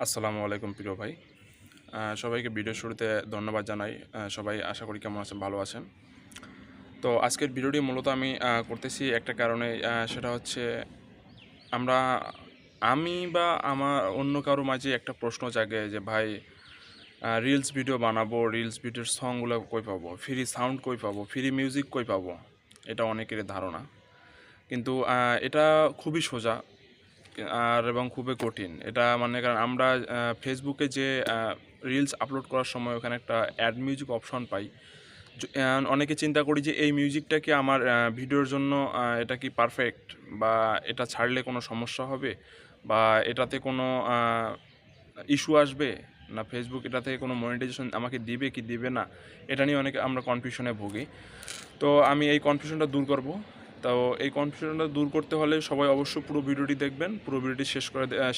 আসসালামু আলাইকুম প্রিয় ভাই। সবাইকে ভিডিওর শুরুতে ধন্যবাদ জানাই। সবাই আশা করি কেমন আছেন, ভালো আছেন। তো আজকের ভিডিওটি মূলত আমি করতেছি একটা কারণে, সেটা হচ্ছে আমরা আমি বা আমার অন্য কারো মাঝে একটা প্রশ্ন জাগে যে ভাই, রিলস ভিডিও বানাবো, রিলস ভিডিওর সংগুলো কই পাবো, ফ্রি সাউন্ড কই পাবো, ফ্রি মিউজিক কই পাবো। এটা অনেকেরই ধারণা, কিন্তু এটা খুবই সোজা এবং খুবই কঠিন। এটা মানে কারণ আমরা ফেসবুকে যে রিলস আপলোড করার সময় ওখানে একটা অ্যাড মিউজিক অপশন পাই। অনেকে চিন্তা করি যে এই মিউজিকটা কি আমার ভিডিওর জন্য এটা কি পারফেক্ট, বা এটা ছাড়লে কোনো সমস্যা হবে, বা এটাতে কোনো ইস্যু আসবে, না ফেসবুক এটা থেকে কোনো মনিটাইজেশন আমাকে দিবে কি দিবে না। এটা নিয়ে অনেকে আমরা কনফিউশনে ভুগি। তো আমি এই কনফিউশনটা দূর করব। তো এই কনফিউশনটা দূর করতে হলে সবাই অবশ্যই পুরো ভিডিওটি দেখবেন, পুরো ভিডিওটি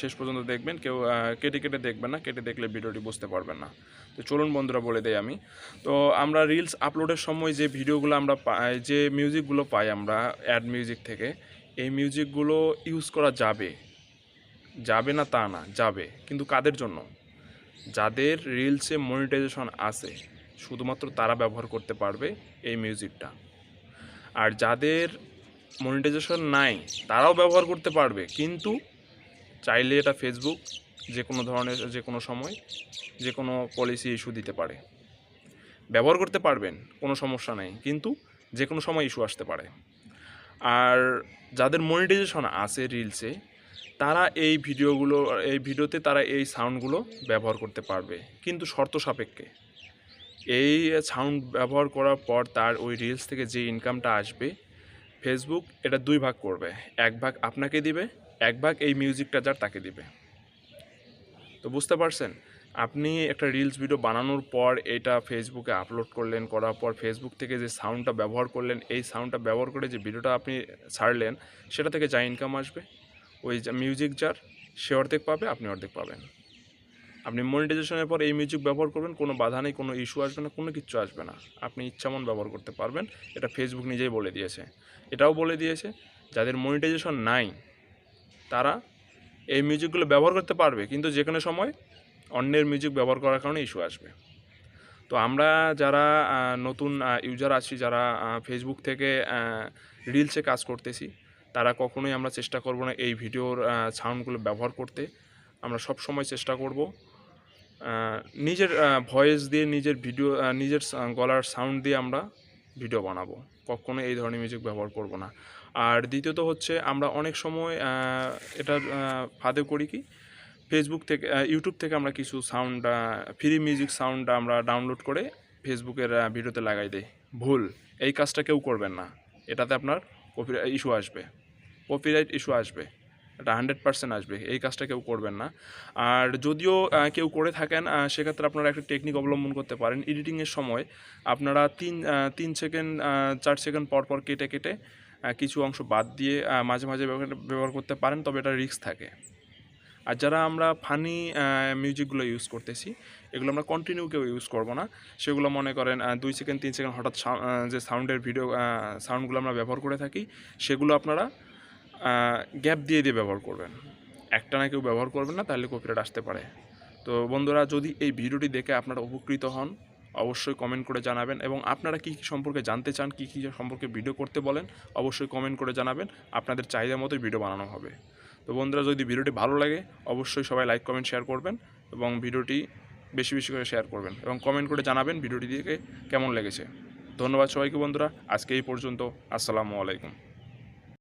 শেষ পর্যন্ত দেখবেন। কেউ কেটে কেটে দেখবেন না, কেটে দেখলে ভিডিওটি বুঝতে পারবেন না। তো চলুন বন্ধুরা, বলে দেই আমি। তো আমরা রিলস আপলোডের সময় যে ভিডিওগুলো আমরা পাই, যে মিউজিকগুলো পাই আমরা অ্যাড মিউজিক থেকে, এই মিউজিকগুলো ইউজ করা যাবে, যাবে না তা না, যাবে। কিন্তু কাদের জন্য? যাদের রিলসে মনিটাইজেশন আছে, শুধুমাত্র তারা ব্যবহার করতে পারবে এই মিউজিকটা। আর যাদের মনিটাইজেশন নাই, তারাও ব্যবহার করতে পারবে, কিন্তু চাইলে এটা ফেসবুক যে কোনো ধরনের, যে কোনো সময়, যে কোনো পলিসি ইস্যু দিতে পারে। ব্যবহার করতে পারবেন, কোনো সমস্যা নেই, কিন্তু যে কোনো সময় ইস্যু আসতে পারে। আর যাদের মনিটাইজেশন আছে রিলসে, তারা এই ভিডিওতে তারা এই সাউন্ডগুলো ব্যবহার করতে পারবে, কিন্তু শর্ত সাপেক্ষে। এই সাউন্ড ব্যবহার করার পর তার ওই রিলস থেকে যে ইনকামটা আসবে, ফেসবুক এটা দুই ভাগ করবে। এক ভাগ আপনাকে দিবে, এক ভাগ এই মিউজিকটা যার তাকে দিবে। তো বুঝতে পারছেন, আপনি একটা রিলস ভিডিও বানানোর পর এটা ফেসবুকে আপলোড করলেন, করার পর ফেসবুক থেকে যে সাউন্ডটা ব্যবহার করলেন, এই সাউন্ডটা ব্যবহার করে যে ভিডিওটা আপনি ছাড়লেন, সেটা থেকে যা ইনকাম আসবে, ওই যে মিউজিক যার, সে অর্ধেক পাবে, আপনি অর্ধেক পাবেন। আপনি মনিটাইজেশনের পর এই মিউজিক ব্যবহার করবেন, কোনো বাধা নেই, কোনো ইস্যু আসবে না, কোনো কিচ্ছু আসবে না। আপনি ইচ্ছামন ব্যবহার করতে পারবেন। এটা ফেসবুক নিজেই বলে দিয়েছে। এটাও বলে দিয়েছে, যাদের মনিটাইজেশন নাই তারা এই মিউজিকগুলো ব্যবহার করতে পারবে, কিন্তু যে কোনো সময় অন্যের মিউজিক ব্যবহার করার কারণে ইস্যু আসবে। তো আমরা যারা নতুন ইউজার আছি, যারা ফেসবুক থেকে রিলসে কাজ করতেছি, তারা কখনোই আমরা চেষ্টা করব না এই ভিডিওর সাউন্ডগুলো ব্যবহার করতে। আমরা সব সময় চেষ্টা করব নিজের ভয়েস দিয়ে, নিজের ভিডিও, নিজের গলার সাউন্ড দিয়ে আমরা ভিডিও বানাবো। কখনো এই ধরনের মিউজিক ব্যবহার করব না। আর দ্বিতীয়ত হচ্ছে, আমরা অনেক সময় এটার ফাঁদে করি কি, ফেসবুক থেকে, ইউটিউব থেকে আমরা কিছু সাউন্ড, ফ্রি মিউজিক সাউন্ড আমরা ডাউনলোড করে ফেসবুকের ভিডিওতে লাগাই দেই। ভুল। এই কাজটা কেউ করবেন না। এটাতে আপনার কপিরাইট ইস্যু আসবে, কপিরাইট ইস্যু আসবে। এটা 100% আসবে। এই কাজটা কেউ করবেন না। আর যদিও কেউ করে থাকেন, সেক্ষেত্রে আপনারা একটা টেকনিক অবলম্বন করতে পারেন। এডিটিংয়ের সময় আপনারা 3 সেকেন্ড, 4 সেকেন্ড পর পর কেটে কেটে কিছু অংশ বাদ দিয়ে মাঝে মাঝে ব্যবহার করতে পারেন, তবে এটা রিস্ক থাকে। আর যারা আমরা ফানি মিউজিকগুলো ইউজ করতেছি, এগুলো আমরা কন্টিনিউ কেউ ইউজ করব না। সেগুলো মনে করেন 2 সেকেন্ড 3 সেকেন্ড হঠাৎ যে সাউন্ডের ভিডিও, সাউন্ডগুলো আমরা ব্যবহার করে থাকি, সেগুলো আপনারা গ্যাপ দিয়ে দিয়ে ব্যবহার করবেন। একটানা কেউ ব্যবহার করবেন না, তাহলে কপিরাইট আসতে পারে। তো বন্ধুরা, যদি এই ভিডিওটি দেখে আপনারা উপকৃত হন, অবশ্যই কমেন্ট করে জানাবেন, এবং আপনারা কী কী সম্পর্কে জানতে চান, কী কী সম্পর্কে ভিডিও করতে বলেন, অবশ্যই কমেন্ট করে জানাবেন। আপনাদের চাহিদা মতোই ভিডিও বানানো হবে। তো বন্ধুরা, যদি ভিডিওটি ভালো লাগে, অবশ্যই সবাই লাইক কমেন্ট শেয়ার করবেন, এবং ভিডিওটি বেশি বেশি করে শেয়ার করবেন, এবং কমেন্ট করে জানাবেন ভিডিওটি দেখে কেমন লেগেছে। ধন্যবাদ সবাইকে বন্ধুরা, আজকে এই পর্যন্ত। আসসালামু আলাইকুম।